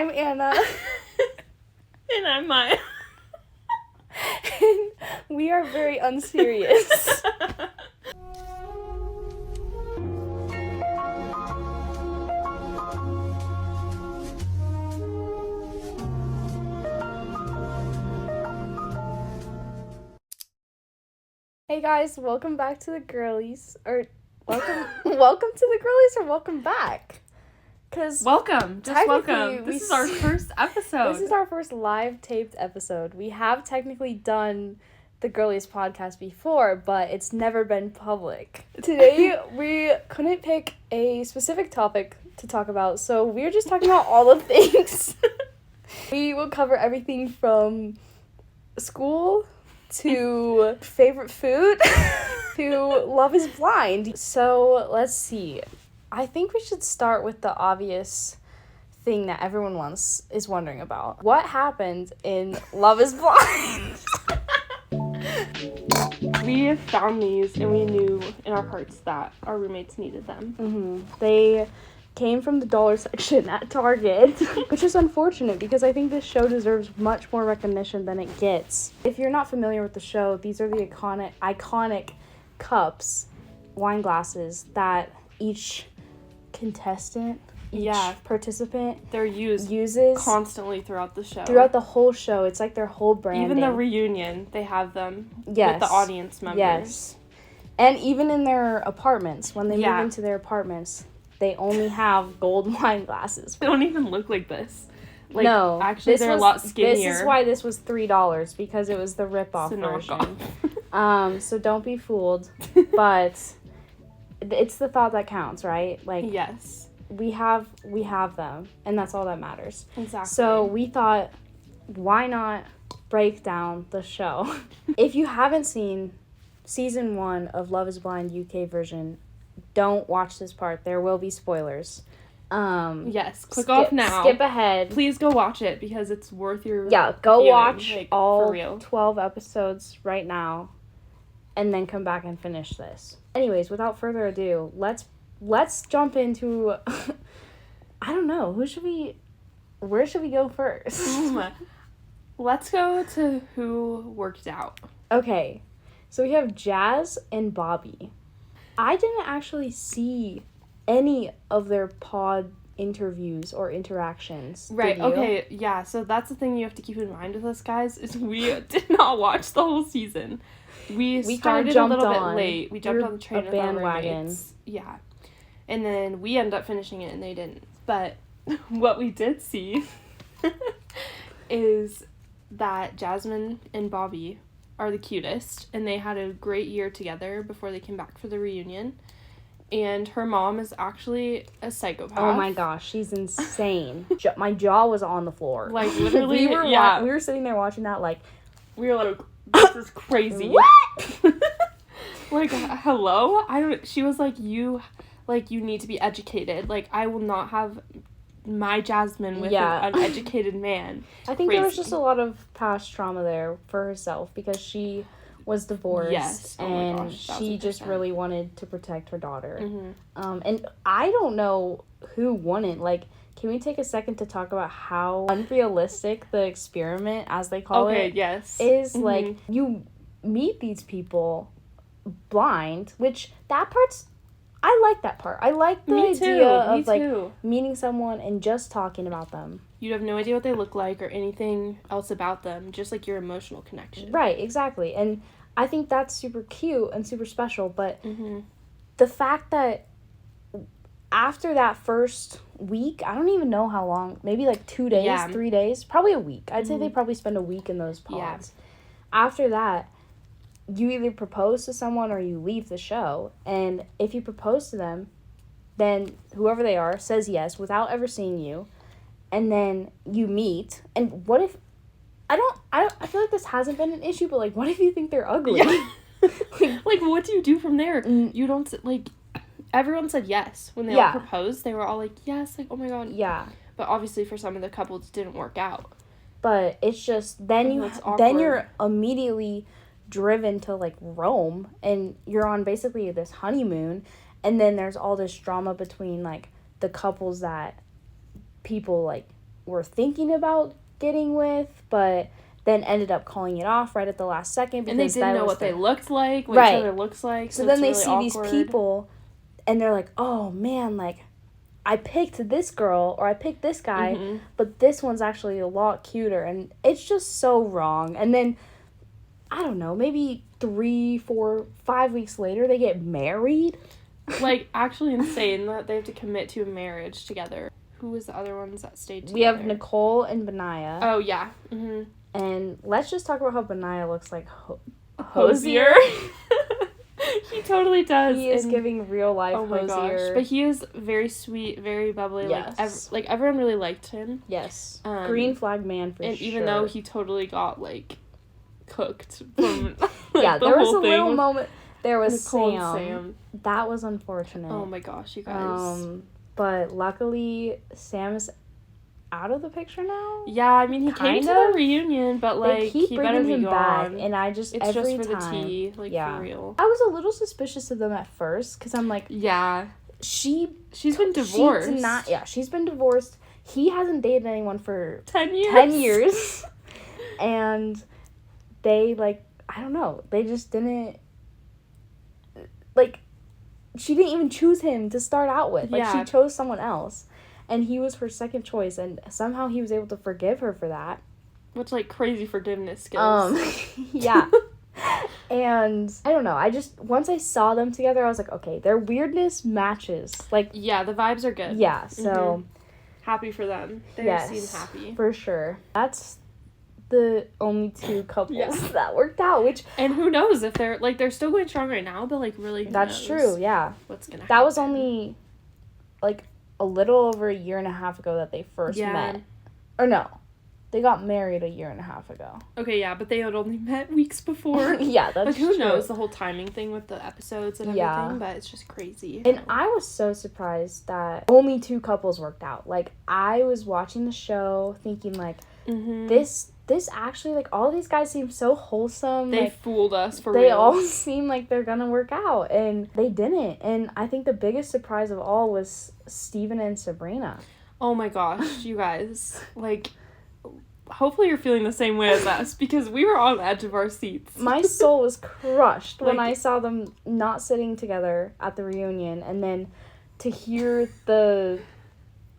I'm Anna. And I'm Maya. And we are very unserious. Hey guys, welcome back to the girlies. Or welcome to the girlies, or welcome back. Welcome. Just welcome. This is our first episode. This is our first live taped episode. We have technically done the girlies podcast before, but it's never been public. Today, we couldn't pick a specific topic to talk about, so we're just talking about all of things. We will cover everything from school to favorite food to Love is Blind. So let's see. I think we should start with the obvious thing that everyone is wondering about. What happened in Love is Blind? We found these and we knew in our hearts that our roommates needed them. Mm-hmm. They came from the dollar section at Target, which is unfortunate because I think this show deserves much more recognition than it gets. If you're not familiar with the show, these are the iconic cups, wine glasses that each contestant, participant, they're uses constantly throughout the show. Throughout the whole show. It's like their whole branding. Even the reunion, they have them with the audience members. Yes. And even in their apartments, when they move into their apartments, they only have gold wine glasses. They don't even look like this. Like, no. Actually, they're a lot skinnier. This is why this was $3, because it was the rip-off version. So don't be fooled. But it's the thought that counts, right? Like, yes. We have them, and that's all that matters. Exactly. So we thought, why not break down the show? If you haven't seen season 1 of Love is Blind UK version, don't watch this part. There will be spoilers. Yes, click off now. Skip ahead. Please go watch it because it's worth your go viewing, watch all for real. 12 episodes right now, and then come back and finish this. Anyways, without further ado, let's jump into I don't know, where should we go first? Let's go to who worked out. Okay, so we have Jazz and Bobby. I didn't actually see any of their pod interviews or interactions. Right, okay, yeah, so that's the thing you have to keep in mind with us, guys, is we did not watch the whole season. We started a little bit late. We jumped on the train with our roommates. Yeah. And then we ended up finishing it and they didn't. But what we did see is that Jasmine and Bobby are the cutest, and they had a great year together before they came back for the reunion. And her mom is actually a psychopath. Oh my gosh, she's insane. My jaw was on the floor. Like, literally, we were sitting there watching that, like... We were like, this is crazy. What? Like, hello? She was like, you need to be educated. Like, I will not have my Jasmine with an uneducated man. I think there was just a lot of past trauma there for herself because she was divorced. Yes. And she just really wanted to protect her daughter. Mm-hmm. And I don't know who wouldn't. Like, can we take a second to talk about how unrealistic the experiment, as they call it, is? Mm-hmm. Like, you meet these people blind, which that part's... I like that part. I like the idea of, like, meeting someone and just talking about them. You have no idea what they look like or anything else about them, just, like, your emotional connection. Right, exactly. And I think that's super cute and super special, but the fact that after that first week, I don't even know how long, maybe, like, 2 days, 3 days, probably a week. I'd say they probably spend a week in those pods. Yeah. After that, you either propose to someone or you leave the show. And if you propose to them, then whoever they are says yes without ever seeing you. And then you meet. And what if... I feel like this hasn't been an issue, but, like, what if you think they're ugly? Yeah. like, what do you do from there? You don't... Like, everyone said yes. When they all proposed, they were all like, yes. Like, oh, my God. Yeah. But obviously, for some of the couples, it didn't work out. But it's just... Then you're immediately... driven to, like, Rome, and you're on basically this honeymoon, and then there's all this drama between, like, the couples that people, like, were thinking about getting with, but then ended up calling it off right at the last second. And they didn't know what they looked like, what each other looks like. So then they really see awkward. These people, and they're like, oh, man, like, I picked this girl, or I picked this guy, but this one's actually a lot cuter, and it's just so wrong. And then, I don't know, maybe 3, 4, 5 weeks later, they get married. Like, actually insane that they have to commit to a marriage together. Who was the other ones that stayed together? We have Nicole and Benaya. Oh, yeah. Mm-hmm. And let's just talk about how Benaya looks like Hosier. He totally does. He is giving real life Hosier. Oh my gosh. But he is very sweet, very bubbly. Yes. Like everyone really liked him. Yes. Green flag man for sure. And even though he totally got, like, cooked from, like, yeah, the there was whole a thing little moment. There was Sam. That was unfortunate. Oh my gosh, you guys. But luckily, Sam is out of the picture now. Yeah, I mean, he came to the reunion, but, like, he better be gone. Back, and I just, it's every just for time, the tea, like, for real. I was a little suspicious of them at first, because I'm like, yeah, she's been divorced. She's been divorced. He hasn't dated anyone for 10 years. 10 years. And they, like, I don't know, they just didn't, like, she didn't even choose him to start out with. Like, she chose someone else. And he was her second choice, and somehow he was able to forgive her for that. Which, like, crazy forgiveness skills. Yeah. And, I don't know, once I saw them together, I was like, okay, their weirdness matches. Like, yeah, the vibes are good. Yeah, so. Happy for them. They seem happy. For sure. That's the only 2 couples that worked out, which. And who knows if they're still going strong right now, but, like, really, who knows true, yeah. What's gonna happen. That was only, like, a little over a year and a half ago that they first met. Or no, they got married a year and a half ago. Okay, yeah, but they had only met weeks before. Yeah, that's like, who knows the whole timing thing with the episodes and everything, but it's just crazy. And I was so surprised that only 2 couples worked out. Like, I was watching the show thinking, like, this actually, like, all these guys seem so wholesome. They like, fooled us for real. They all seem like they're gonna work out, and they didn't. And I think the biggest surprise of all was Steven and Sabrina. Oh my gosh, you guys. Like, hopefully you're feeling the same way as us, because we were on the edge of our seats. My soul was crushed when I saw them not sitting together at the reunion, and then to hear the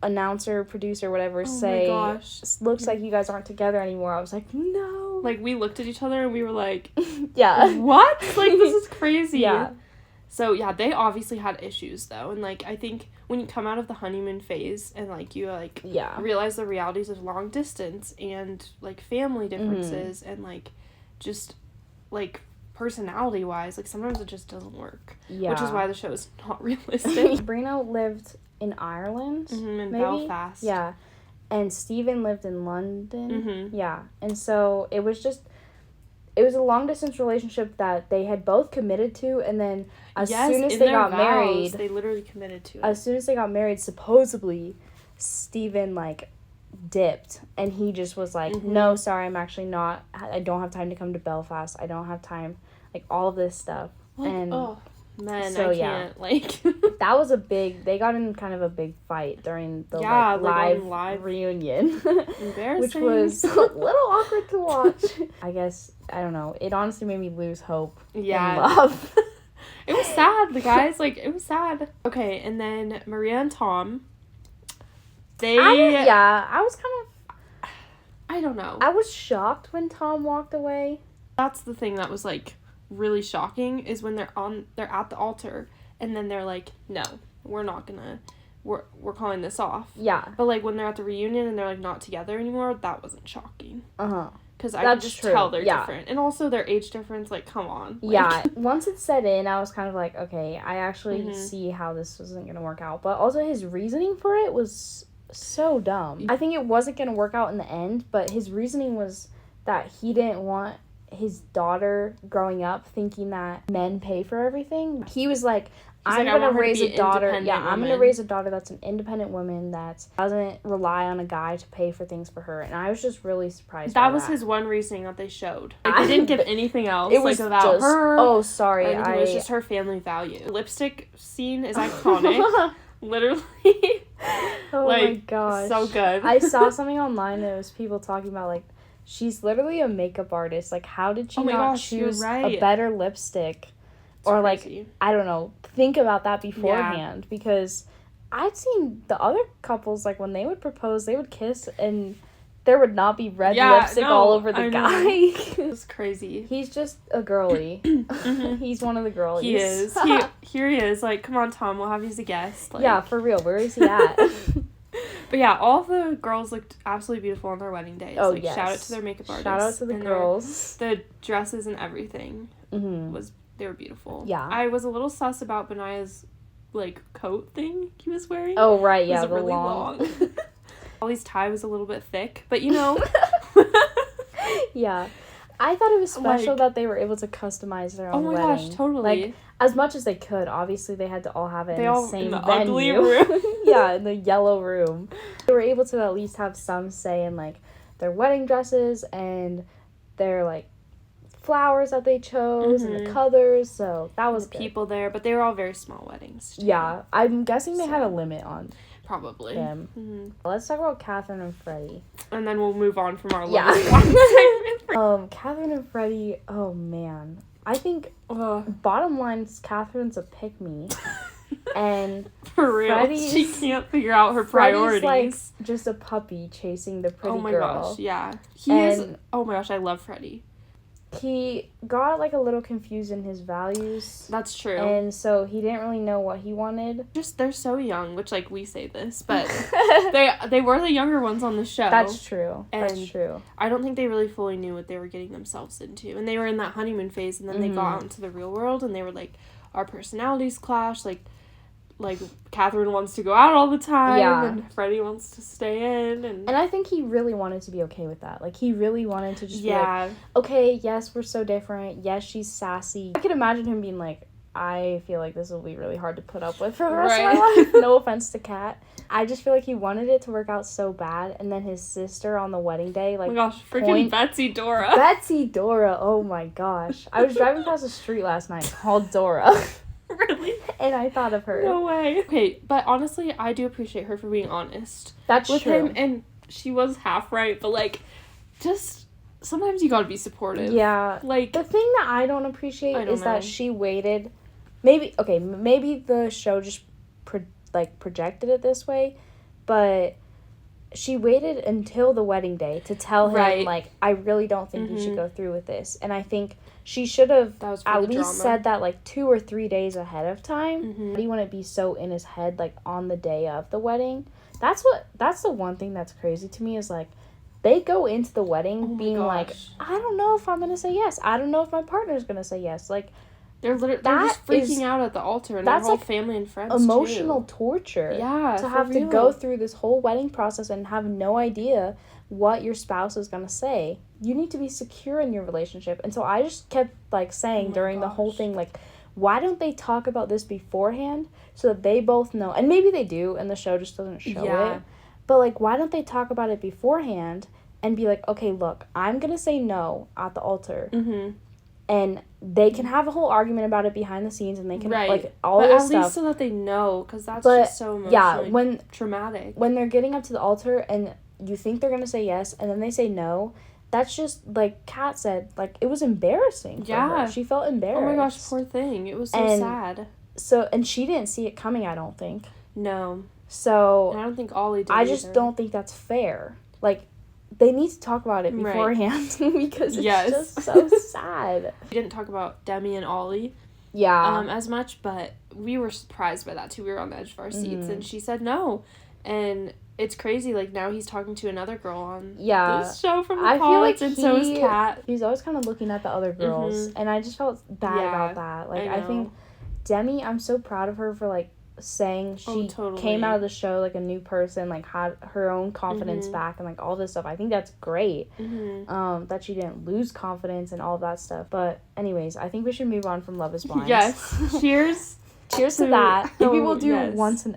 announcer, producer, whatever, say, looks like you guys aren't together anymore. I was like, no. Like, we looked at each other and we were like, yeah. What? Like, this is crazy. Yeah. So, yeah, they obviously had issues, though. And, like, I think when you come out of the honeymoon phase and, like, you, like, realize the realities of long distance and, like, family differences and, like, just, like, personality-wise, like, sometimes it just doesn't work. Yeah. Which is why the show is not realistic. Sabrina lived in Ireland, in maybe? Belfast. Yeah. And Steven lived in London. Yeah. And so it was a long-distance relationship that they had both committed to, and then as soon as they got married... they literally committed to it. As soon as they got married, supposedly, Steven, like, dipped, and he just was like, no, sorry, I'm actually not... I don't have time to come to Belfast. I don't have time. Like, all of this stuff. Like, and... Man, so, I can't, like... That was they got in kind of a big fight during the, live reunion. Embarrassing. Which was a little awkward to watch. I guess, I don't know, it honestly made me lose hope in love. It was sad, the guys, like, it was sad. Okay, and then Maria and Tom, I was kind of... I don't know. I was shocked when Tom walked away. That's the thing that was, like, really shocking, is when they're at the altar and then they're like, no, we're not gonna, we're calling this off. Yeah. But, like, when they're at the reunion and they're, like, not together anymore, that wasn't shocking. Because I could just tell they're different. And also their age difference, like, come on. Like. Yeah. Once it set in, I was kind of like, okay, I actually see how this wasn't gonna work out. But also his reasoning for it was so dumb. I think it wasn't gonna work out in the end, but his reasoning was that he didn't want his daughter growing up thinking that men pay for everything. He was like, I'm going to raise a daughter. Yeah, I'm going to raise a daughter that's an independent woman that doesn't rely on a guy to pay for things for her. And I was just really surprised. That was his one reasoning that they showed. Like, they didn't give anything else. It was like, about just, her. Oh, sorry. It was just her family value. The lipstick scene is iconic. Literally. Oh my gosh. So good. I saw something online that was people talking about, like, she's literally a makeup artist. Like, how did she choose a better lipstick? It's or, crazy. Like, I don't know, think about that beforehand. Yeah. Because I'd seen the other couples, like, when they would propose, they would kiss, and there would not be red lipstick all over the guy. It's crazy. He's just a girly. Mm-hmm. He's one of the girlies. He is. Here he is. Like, come on, Tom, we'll have you as a guest. Like, yeah, for real. Where is he at? But yeah, all of the girls looked absolutely beautiful on their wedding days. Oh, like, yes. Shout out to their makeup artists. Shout out to the girls. The dresses and everything they were beautiful. Yeah. I was a little sus about Benaya's, like, coat thing he was wearing. Oh, right, yeah, it was really long. Ollie's tie was a little bit thick, but, you know. Yeah. I thought it was special that they were able to customize their own wedding. Oh my gosh, totally. Like, as much as they could. Obviously, they had to all have it in the same venue. Ugly room. Yeah, in the yellow room. They were able to at least have some say in, like, their wedding dresses and their, like, flowers that they chose and the colors. So that was good. People there, but they were all very small weddings, too. Yeah, I'm guessing they had a limit on probably them. Mm-hmm. Let's talk about Catherine and Freddie. And then we'll move on from our love segment. Catherine and Freddie, oh man. I think, bottom line is Catherine's a pick-me. And for real, Freddie's, she can't figure out her priorities. Freddie's like just a puppy chasing the pretty girl. Oh my gosh, yeah. He is, oh my gosh, I love Freddie. He got, like, a little confused in his values. That's true. And so he didn't really know what he wanted. Just, they're so young, which, like, we say this, but they were the younger ones on the show. That's true. That's true. I don't think they really fully knew what they were getting themselves into. And they were in that honeymoon phase, and then they got out into the real world, and they were like, our personalities clash, like Catherine wants to go out all the time, and Freddie wants to stay in, and I think he really wanted to be okay with that. Like, he really wanted to just be like, okay, yes, we're so different. Yes, she's sassy. I could imagine him being like, I feel like this will be really hard to put up with for the rest of my life. No offense to Kat. I just feel like he wanted it to work out so bad, and then his sister on the wedding day, like, oh my gosh, freaking Betsy Dora. Betsy Dora, oh my gosh. I was driving past the street last night called Dora. Really? And I thought of her. No way. Okay, but honestly, I do appreciate her for being honest. That's with true. him, and she was half right, but, like, just sometimes you gotta be supportive. Yeah. Like, the thing that I don't appreciate is that she waited. Maybe the show just projected it this way, but she waited until the wedding day to tell him, like, I really don't think you should go through with this. And I think she should have at least said that, like, 2 or 3 days ahead of time. He wouldn't be so in his head, like, on the day of the wedding. That's the one thing that's crazy to me is, like, they go into the wedding being like, I don't know if I'm going to say yes. I don't know if my partner's going to say yes. Like, they're just freaking out at the altar, and their whole family and friends emotional torture. Yeah, to have to go through this whole wedding process and have no idea what your spouse is gonna say. You need to be secure in your relationship. And so I just kept, like, saying during the whole thing, like, why don't they talk about this beforehand so that they both know? And maybe they do, and the show just doesn't show it. But, like, why don't they talk about it beforehand and be like, okay, look, I'm gonna say no at the altar. And they can have a whole argument about it behind the scenes, and they can, like, all this stuff. But at least so that they know, because that's just so emotionally traumatic. When they're getting up to the altar, and you think they're going to say yes, and then they say no, that's just, like Kat said, like, it was embarrassing for her. She felt embarrassed. Oh my gosh, poor thing. It was so sad. So, and she didn't see it coming, I don't think. No. So, and I don't think Ollie did I just don't think that's fair. Like, they need to talk about it beforehand because it's just so sad. We didn't talk about Demi and Ollie as much, but we were surprised by that too. We were on the edge of our seats, and she said no. And it's crazy, like, now he's talking to another girl on this show from the college, and so is Kat. He's always kind of looking at the other girls, and I just felt bad about that. Like, I think Demi, I'm so proud of her for, like, saying she came out of the show, like, a new person, like, had her own confidence back, and, like, all this stuff. I think that's great. That she didn't lose confidence and all of that stuff. But anyways, I think we should move on from Love is Blind. Yes. Cheers. Cheers to that. Maybe we'll do once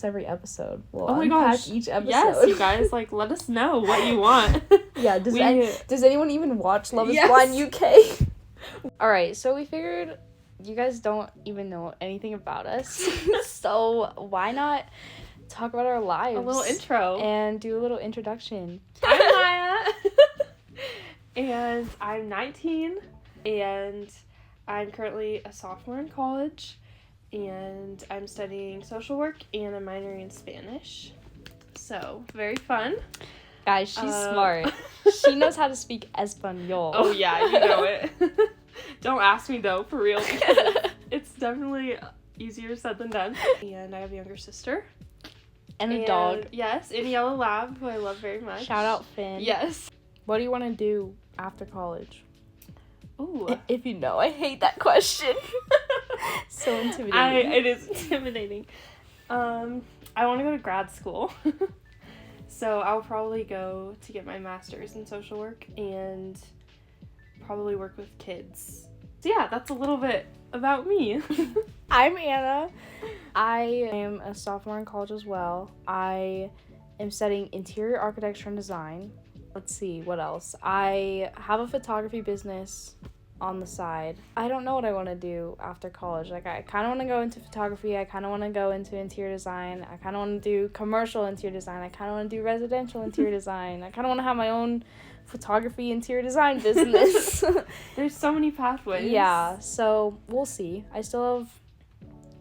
every episode. We'll unpack each episode. Yes, you guys, like, let us know what you want. Yeah, does anyone even watch Love is Blind UK? Alright, so we figured you guys don't even know anything about us. So why not talk about our lives. A little intro. And do a little introduction. I'm Maya. And I'm 19. And I'm currently a sophomore in college. And I'm studying social work and I'm minoring in Spanish. So, very fun. Guys, she's smart. She knows how to speak Espanol. Oh, yeah, you know it. Don't ask me, though, for real. Because it's definitely easier said than done. And I have a younger sister. And a dog. Yes, and a yellow lab, who I love very much. Shout out Finn. Yes. What do you want to do after college? Ooh. If you know, I hate that question. So intimidating. It is intimidating. I want to go to grad school. So I'll probably go to get my master's in social work and probably work with kids. So yeah, that's a little bit about me. I'm Anna. I am a sophomore in college as well. I am studying interior architecture and design. Let's see, what else? I have a photography business on the side. I don't know what I want to do after college. Like, I kind of want to go into photography. I kind of want to go into interior design. I kind of want to do commercial interior design. I kind of want to do residential interior design. I kind of want to have my own photography interior design business. There's so many pathways. Yeah, so we'll see. I still have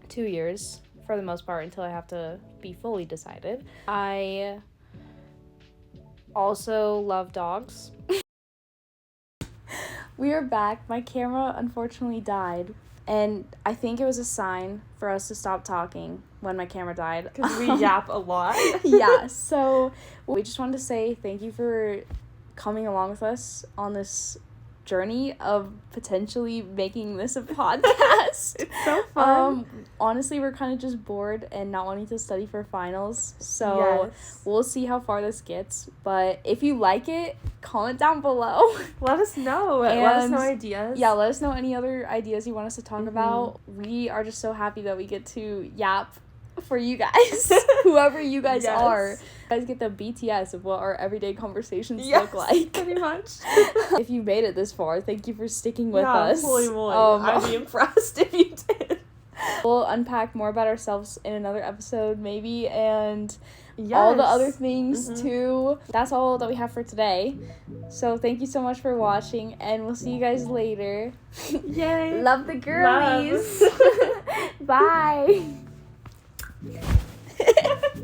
2 years for the most part until I have to be fully decided. I also love dogs. We are back. My camera unfortunately died, and I think it was a sign for us to stop talking when my camera died. Because we yap a lot. Yeah, so we just wanted to say thank you for coming along with us on this journey of potentially making this a podcast. It's so fun. Honestly, we're kind of just bored and not wanting to study for finals, so yes. We'll see how far this gets. But if you like it, comment down below. Let us know. And let us know ideas. Yeah, let us know any other ideas you want us to talk about. We are just so happy that we get to yap for you guys, whoever you guys are. You guys get the BTS of what our everyday conversations look like. Pretty much. If you made it this far, thank you for sticking with us. Holy moly. I'd be impressed if you did. We'll unpack more about ourselves in another episode, maybe, and all the other things, too. That's all that we have for today. So thank you so much for watching, and we'll see you guys later. Yay. Love the girlies. Bye.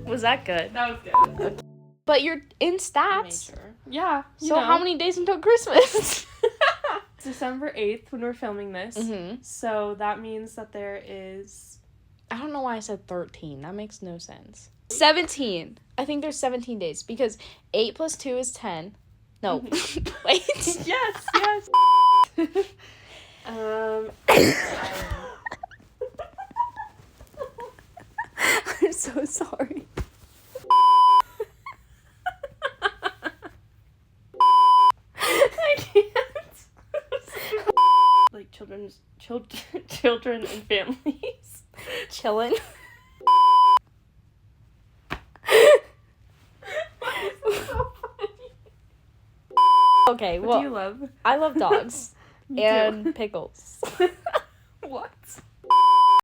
Was that good? That was good. Okay. But you're in stats. Yeah. So how many days until Christmas? It's December 8th when we're filming this. Mm-hmm. So that means that there is... I don't know why I said 13. That makes no sense. 17. I think there's 17 days because 8 plus 2 is 10. No. Wait. Yes. I'm so sorry. I can't. Like children and families. Chillin'. So funny. Okay, what do you love? I love dogs and pickles. What?